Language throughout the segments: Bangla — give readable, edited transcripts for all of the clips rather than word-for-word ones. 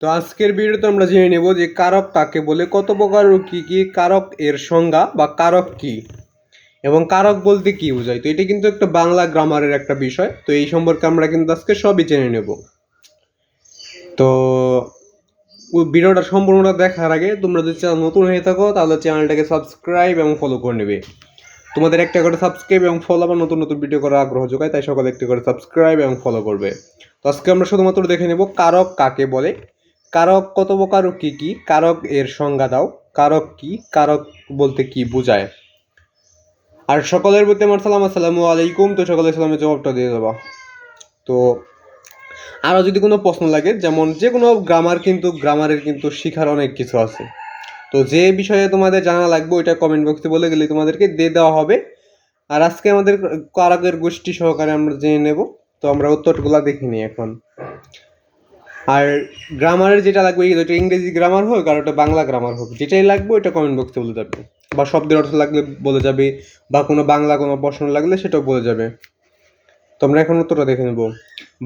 তো আজকের ভিডিওতে আমরা জেনে নেব যে কারক কাকে বলে, কত প্রকার ও কী কী, কারক এর সংজ্ঞা বা কারক কী এবং কারক বলতে কী বোঝায়। তো এটা কিন্তু একটা বাংলা গ্রামারের একটা বিষয়, তো এই সম্পর্কে আমরা কিন্তু আজকে সবই জেনে নেব। তো ভিডিওটা সম্পূর্ণটা দেখার আগে তোমরা যদি চ্যানেল নতুন হয়ে থাকো তাহলে চ্যানেলটাকে সাবস্ক্রাইব এবং ফলো করে নেবে। তোমাদের একটা করে সাবস্ক্রাইব এবং ফলো আবার নতুন নতুন ভিডিও করার আগ্রহ যোগায়, তাই সকলে একটি করে সাবস্ক্রাইব এবং ফলো করবে। তো আজকে আমরা শুধুমাত্র দেখে নেব কারক কাকে বলে, কারক কত প্রকার ও কী কী, কারক এর সংজ্ঞা দাও, কারক কি, কারক বলতে কি বোঝায়। আর সকলের প্রতি আমার সালাম, আসসালামু আলাইকুম। তো সকলের সালামের জবাবটা দিয়ে দেবো। তো আরও যদি কোনো প্রশ্ন লাগে, যেমন যে কোনো গ্রামারের কিন্তু শেখার অনেক কিছু আছে, তো যে বিষয়ে তোমাদের জানা লাগবে ওইটা কমেন্ট বক্সে বলে গেলে তোমাদেরকে দিয়ে দেওয়া হবে। আর আজকে আমাদের কারকের গোষ্ঠী সহকারে আমরা জেনে নেব। তো আমরা উত্তরগুলো দেখে নিই এখন। আর গ্রামারের যেটা লাগবে, ওইটা ইংরেজি গ্রামার হোক আর ওটা বাংলা গ্রামার হোক, যেটাই লাগবে ওইটা কমেন্ট বক্সে বলে যাবে, বা শব্দের অর্থ লাগলে বলে যাবে, বা কোনো বাংলা কোনো প্রশ্ন লাগলে সেটাও বলে যাবে। তোমরা এখন উত্তরটা দেখে নেব।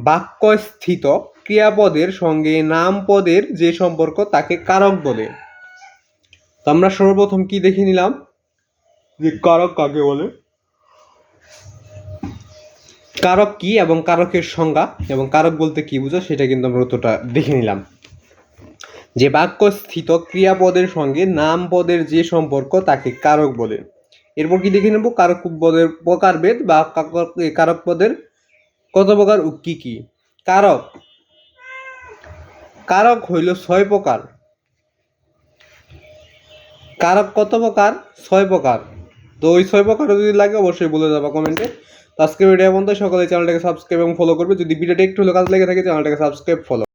বাক্যস্থিত ক্রিয়াপদের সঙ্গে নাম পদের যে সম্পর্ক তাকে কারক বলে। তো আমরা সর্বপ্রথম কি দেখে নিলাম যে কারক কাকে বলে, কারক কি এবং কারকের সংজ্ঞা এবং কারক বলতে কি বুঝো সেটা কিন্তু আমরা উত্তরটা দেখে নিলাম। যে বাক্যস্থিত ক্রিয়াপদের সঙ্গে নাম পদের যে সম্পর্ক তাকে কারক বলে। এরপর কি দেখে নেব কারক পদের প্রকারভেদ বা কারক পদের কত প্রকার ও কি কি। কারক কারক হইল 6 প্রকার। কারক কত প্রকার? 6 প্রকার। তো ওই 6 প্রকার যদি লাগে অবশ্যই বলে যাবা কমেন্টে। আজকে ভিডিও পর্যন্ত সকলে চ্যানেলটাকে সাবস্ক্রাইব এবং ফলো করবে। যদি ভিডিওটা একটু হলেও কাজে লেগে থাকে চ্যানেলটাকে সাবস্ক্রাইব ফলো